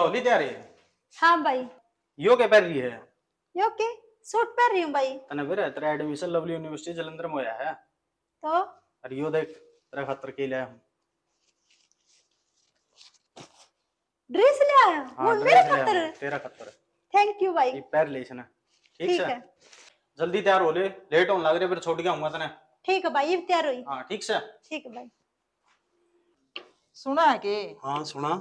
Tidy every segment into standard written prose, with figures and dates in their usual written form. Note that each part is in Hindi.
होली तैयारी है। हाँ भाई। यो क्या पहन रही है? यो के सूट पहन रही हूँ भाई। तने फिर तेरा एडमिशन लवली यूनिवर्सिटी जलंधर में होया है। तो अरे यो देख तेरा खातर के लिए ड्रेस ले आया वो हाँ मेरे ड्रेस ले खातर। तेरा खातर थैंक यू भाई। ये पहन ले इसने। ठीक ठीक से है। जल्दी तैयार हो ले, लेट होने लग रहे फिर छोड़ के आऊंगा तने। ठीक है भाई, ये तैयार हुई। हाँ ठीक से। ठीक है भाई। सुना है कि हाँ सुना।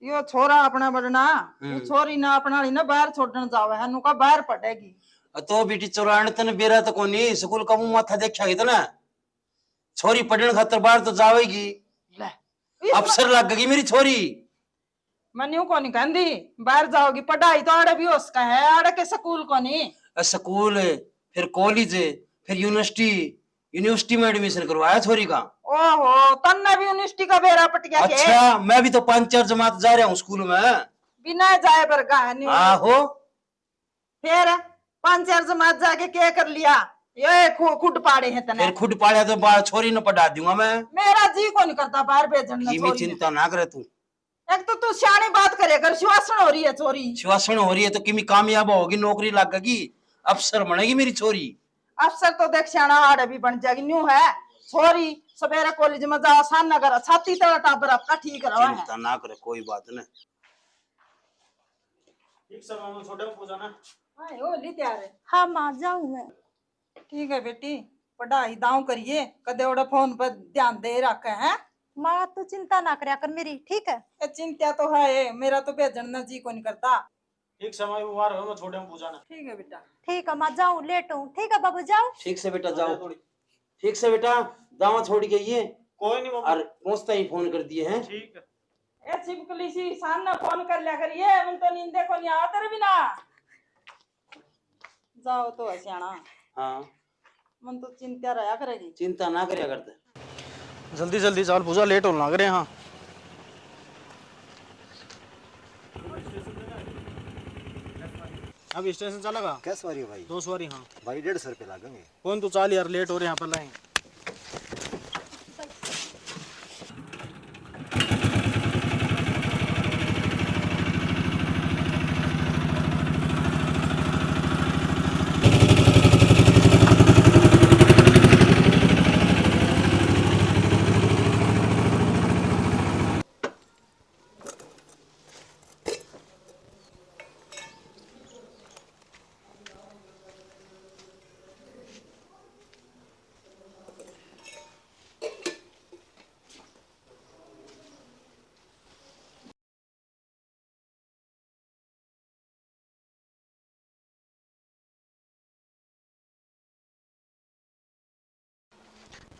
यो छोरा अपना बड़ना ये छोरी ना अपना ना बाहर छोड़न जावे है नुका बाहर पड़ेगी। तो बेटी चौराण तन बेरा तो कोनी स्कूल का मुंह माथा देखा ही तो ना छोरी पढ़ने खातर बाहर तो जावेगी। अफसर लग गई मेरी छोरी। मैं यूं कोनी कहंदी बाहर जाओगी पढ़ाई तो आड़े भी उसका है आड़े के स्कूल कोनी। स्कूल फिर कॉलेज फिर यूनिवर्सिटी यूनिवर्सिटी में एडमिशन करवाया छोरी का। ओहो तन्ने भी यूनिवर्सिटी का बेरा पट गया के? अच्छा मैं भी तो 5-4 जमात जा रहा हूँ स्कूल में। बिना जाए बरगा है न्यू। आहो फिर 5-4 जमात जाके क्या कर लिया? ये खुद पाड़े हैं तने। फिर खुद पाया तो बाहर छोरी न पढ़ा दूंगा मैं। मेरा जी को नहीं करता बाहर भेजन ना की चिंता ना करे तू। एक तो तू सियानी बात करे कर श्वासन हो रही है चोरी। श्वासन हो रही है तो किमी कामयाब होगी नौकरी लगेगी अफसर बनेगी मेरी छोरी। अफसर तो देख सियाना आड़े भी बन जाएगी न्यू है छोरी सवेरे कॉलेज में जा आसान नगर छाती तरह टाबर आपका ठीक रहा है। चिंता ना करे कोई बात नहीं। ठीक से मामा छोटे को पूछा ना। हां होली तैयार है। हाँ माँ जाऊँ मैं। ठीक है बेटी पढ़ाई दाव करिए कदे ओड़ा फोन पर ध्यान दे रखे हैं। माँ तो चिंता ना करया कर मेरी, ठीक है। ये चिंता तो है मेरा तो भेजन ना जी को नहीं करता। ठीक समय बीमार हो मैं छोटे को पूछा ना। ठीक है बेटा। ठीक है माँ जाऊँ, लेट हूँ। ठीक है बाबू जाऊँ। ठीक से बेटा जाओ। ठीक से बेटा दावा छोड़ के ये कोई नहीं मामा। और पहुंचता ही फोन कर दिए हैं। ठीक है। ए छिपकली सी सामने फोन कर लिया करिए उन तो नींदे को नहीं आते रे बिना। जाओ तो सियाना। हाँ मन तो चिंता रहा करेगी। चिंता ना करिया करते। जल्दी जल्दी चाल पूजा लेट होने लग रहे हैं। हाँ अब स्टेशन चलेगा क्या सवारी है भाई? 2 सवारी। हाँ भाई 150 रुपये लागेंगे। कौन तू चाल यार लेट हो रहे यहाँ पर लाएंगे।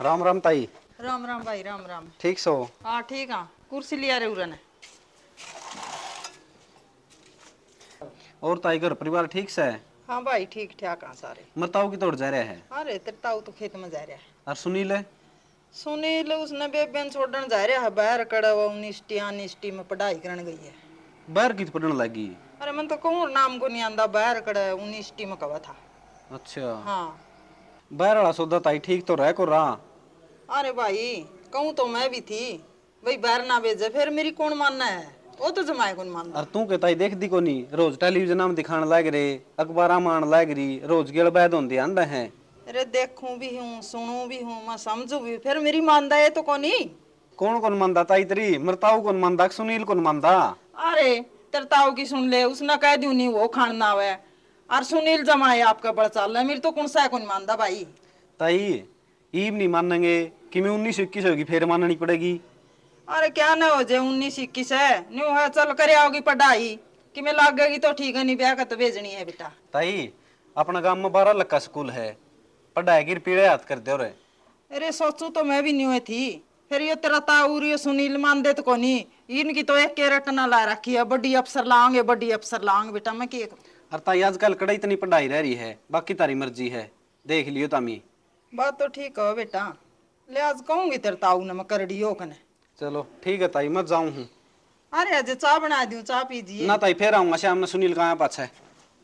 राम राम ताई। राम राम भाई राम राम। ठीक सो। हाँ ठीक है कुर्सी लिया रे उरन। और ताई घर परिवार ठीक से है? हाँ भाई ठीक ठाक हाँ सारे। मरताऊ की तोड़ जा रहा है। अरे तेरताऊ तो खेत में जा रहा है। और सुनील है? सुनील उसने बेबेन छोड़न जा रहा है बाहर कड़ा वो यूनिवर्सिटी में पढ़ाई करने गई है। बाहर की पढ़ने लगी? अरे मन तो कहूँ नाम को नहीं आंदा बाहर कड़ा यूनिवर्सिटी में कवा था। अच्छा हाँ बाहर वाला सौदा ताई ठीक तो रह को रहा। अरे भाई कहूँ तो मैं भी थी भाई बाहर ना भेजे फिर मेरी कौन मानना है वो तो जमाए कौन मानना। और तू के ताई देख दी को नहीं रोज टेलीविजन में दिखाने लग रहे अखबार में आने लग रही रोज गेड़ बैद होंगे आंदा है। अरे देखूं भी हूँ सुनूं भी हूँ मैं समझू भी फिर मेरी मानदा है तो कौन ही। कौन कौन मानदा ताई तेरी? मरताऊ कौन मानदा सुनील कौन मानदा? अरे तेरताऊ की सुन ले उसने कह दी नहीं वो खाना हुआ और सुनील जमाए आपका बड़ा चाल है मेरी तो कौन सा कौन मानदा भाई। ताई ईब नहीं मानेंगे कि मैं 19-21 होगी फिर माननी पड़ेगी। अरे क्या ना हो जाए 19-21 है न्यू है चल कर आओगी पढ़ाई कि मैं लागेगी तो ठीक है नहीं ब्याह का तो भेजनी है बेटा। ताई अपना गांव में 12 लक्का स्कूल है पढ़ाई की पीड़े हाथ कर दे। अरे सोचू तो मैं भी न्यू थी फिर ये तेरा ताऊर ये सुनील मान दे तो कोनी इनकी तो एक कैरेट ना ला रखी है बड़ी अफसर लाओगे बड़ी अफसर लाओगे बेटा मैं क्या। अरे ताई आजकल कड़ाई इतनी पढ़ाई रह रही है बाकी तारी मर्जी है देख लियो तामी। बात तो ठीक है बेटा ले आज कहूंगी तेरे ताऊ ने मैं करड़ी हो कने। चलो ठीक है ताई मैं जाऊं हूँ। अरे अजय चाय बना दूं चाय पीजिए ना ताई फिर आऊंगा शाम में सुनील का पाछा है।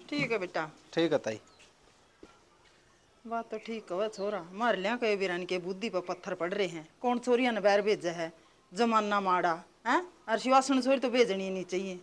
ठीक है बेटा। ठीक है ताई। बात तो ठीक है छोरा मार लिया कई बिरान के बुद्धि पर पत्थर पड़ रहे हैं कौन छोरिया ने बाहर भेजा है जमाना माड़ा है और शिवासन छोरी तो भेजनी नहीं चाहिए।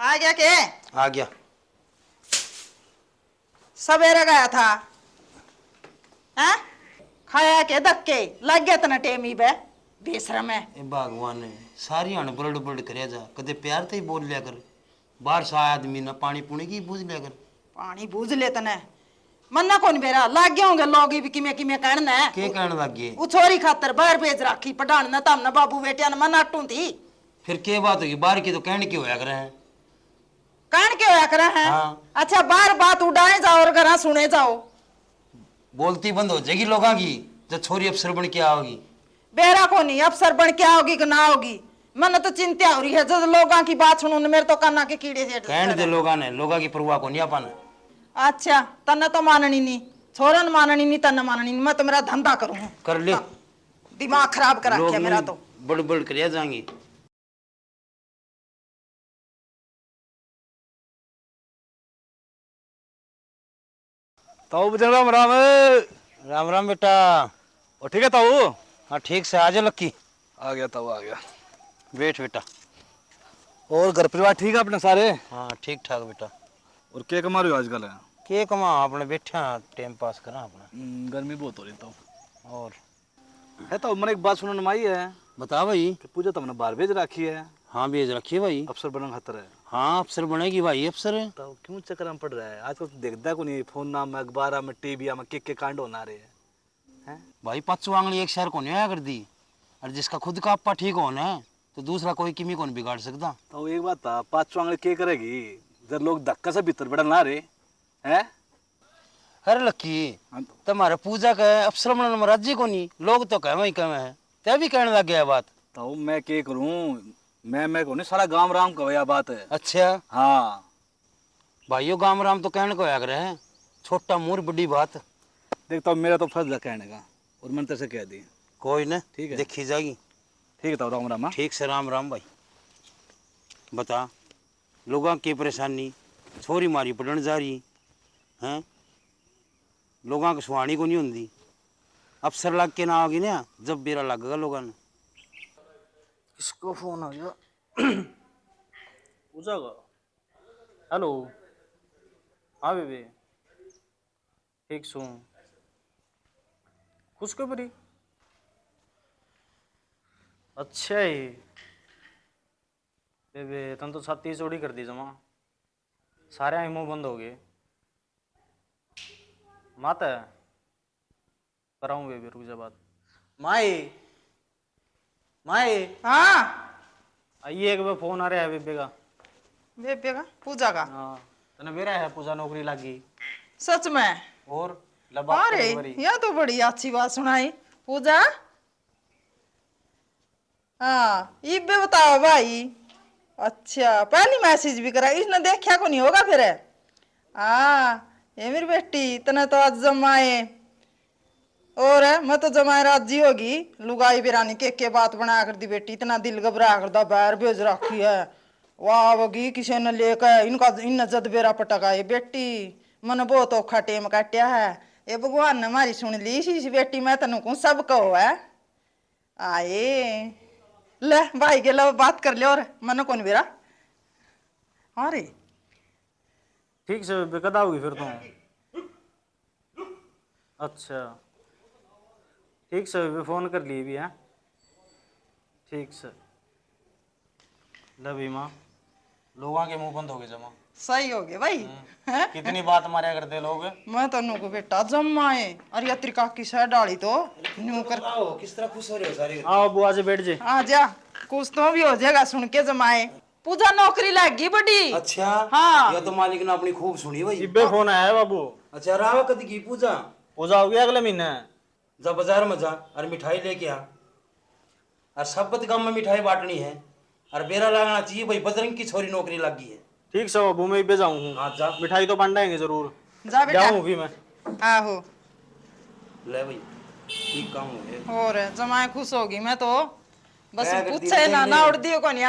आ गया के? आ गया। सवेरे गया था हैं? खाया के धक्के लग गया तना टेमी बे बेशरम है। ए भगवान ने सारी हण बलड बलड करया जा, कदे प्यार ते ही बोल लिया कर। बाहर सा आदमी ना पानी पुणी की बूझ लिया कर। पानी बूझ ले तने मन्ना कौन बेरा लाग गए होंगे लोग भी किमे किमे कहना है। के कहने लग गए? वो छोरी खातर बाहर भेज राखी पढ़ान ना तम ना बाबू बेटिया ने मना टू थी। फिर के बात होगी? बाहर की तो कहने की होया करे हैं। कहन के होया करा है? हाँ। अच्छा बार बात उड़ाए जाओ और घर सुने जाओ। बोलती बंद हो जाएगी लोगों की जब छोरी अफसर बन के आओगी। बेरा को नहीं अफसर बन के आओगी कि ना होगी, मन तो चिंता हो रही है जब लोगों की बात सुनो मेरे तो काना के कीड़े से कहने दे लोगों ने, लोगों की परवाह को नहीं अपन। अच्छा तन्ने तो माननी नहीं, छोरन माननी नहीं, तन्ने माननी नहीं, मैं तो मेरा धंधा करूँ। कर ले। दिमाग खराब करा लोग रखा मेरा तो। बड़ बड़ कर जाएंगे। ताऊ बजा राम राम। राम राम बेटा। और ठीक है ताऊ? हाँ ठीक से आजा लक्की। आ गया ताऊ आ गया। बैठ बेटा। और घर परिवार ठीक है अपने सारे? हाँ ठीक ठाक बेटा। और क्या कमा रहे हो आजकल? के कमा अपने बैठा टाइम पास करा अपना। गर्मी बहुत हो रही ताऊ। और है ताऊ मैंने एक बात सुनने में आई है बता भाई। कि पूजा तुमने बाहर भेज रखी है, हाँ भेज रखी है भाई। अफसर बनने खातर है। हाँ अफसर बनेगी भाई, अफसर है। ताऊ क्यों चक्कर में पड़ रहा है आजकल? तो देखता को नहीं, फोन नाम में अखबार में टीवी में के कांड होना रहे हैं। भाई पांचों आंगली एक शहर को नहीं आया कर दी, और जिसका खुद का अप्पा ठीक होना है तो दूसरा कोई किमी को नहीं बिगाड़ सकता। तो एक बात था, 5 आंगली क्या करेगी जब लोग धक्का से भीतर बैठा ना रहे हैं? अरे लक्की तुम्हारा पूजा का अफसर बनने में राज्य को नहीं, लोग तो कहे वही कहे हैं, ते भी कहने लग गया बात। तो मैं क्या करूं, मैं को नहीं सारा गांव राम का भैया बात है। अच्छा हाँ भाइयों गाम राम तो कहने को आग रहे हैं, छोटा मूर बड़ी बात। देखता हूँ मेरा तो फर्ज है कहने का, और मैंने तेरे से कह दी। कोई न ठीक है। देखी जाएगी। ठीक है ताऊ राम राम। हाँ? ठीक से राम राम भाई। बता लोगों की परेशानी, छोरी मारी पढ़न जा रही हैं, लोगों की सुहानी को नहीं होती। अफसर लग के ना आओगी ना जब बेरा लगेगा लोगों ने। किसको फोन आ गया? पूजा का। हेलो हाँ बेबी ठीक सू खुश खबरी। अच्छा ही बेबी तुम तो छाती चौड़ी कर दी जमा, सारे मुंह बंद हो गए। माता कराऊं बेबी रुक जा बात। माए माए हाँ आइए एक बार फोन आ रहा है बेबे का। बेबे का पूजा का? हाँ तने मेरा है पूजा नौकरी लगी। सच में? और लबा अरे यह तो बड़ी अच्छी बात सुनाई पूजा। हाँ ये भी बताओ भाई। अच्छा पहली मैसेज भी करा, इसने देखा को नहीं होगा फिर? हाँ ये मेरी बेटी तने तो आज जमाए, और मैं तो जमाए राजी होगी। लुगाई बिरानी के बात बना कर दी बेटी, इतना दिल घबरा कर दा बाहर भेज रखी है। वाह होगी किसी ने लेकर इनका इन जद बेरा पटका है बेटी, मन बहुत औखा टेम काटिया है। ये भगवान ने हमारी सुन ली इसी बेटी, मैं तेन को सब कहो है। आए ले भाई के लो बात कर ले, और मन कौन बेरा। अरे ठीक से बेबे कद आओगी फिर तुम? अच्छा ठीक से बेबे फोन कर ली भी है। ठीक से लवी माँ लोगों के मुंह बंद हो गए जमा। सही हो गए भाई। हैं? कितनी बात मारा करते लोग। मैं तेन को बेटा जमाए, अरे या त्रिका की सह डाली तो न्यू कर। किस तरह खुश हो रहे हो सारे? आओ बुआ से बैठ जे। आ जा कुछ तो भी हो जाएगा सुन के जमाए। पूजा नौकरी लगी बड़ी। अच्छा हाँ। यह तो मालिक ने अपनी खूब सुनी भाई। इब्बे फोन आया है बाबू। अच्छा रावा कद की पूजा? पूजा होगी अगले महीने। जब बाजार में जा और मिठाई लेके आ, और सबत गांव में मिठाई बांटनी है, और बेरा लगाना चाहिए भाई बजरंग की छोरी नौकरी लगी है। ठीक से बाबू मैं इब्बे जाऊँ। हाँ जा। मिठाई तो बांटेंगे जरूर। जा बेटा। जाऊँ भी मैं। आहो ले भाई ठीक काम हो गया। और जमाए खुश होगी। मैं तो बस क्या करती पूछे है, ना देख ना ले। उड़ दियो को नहीं।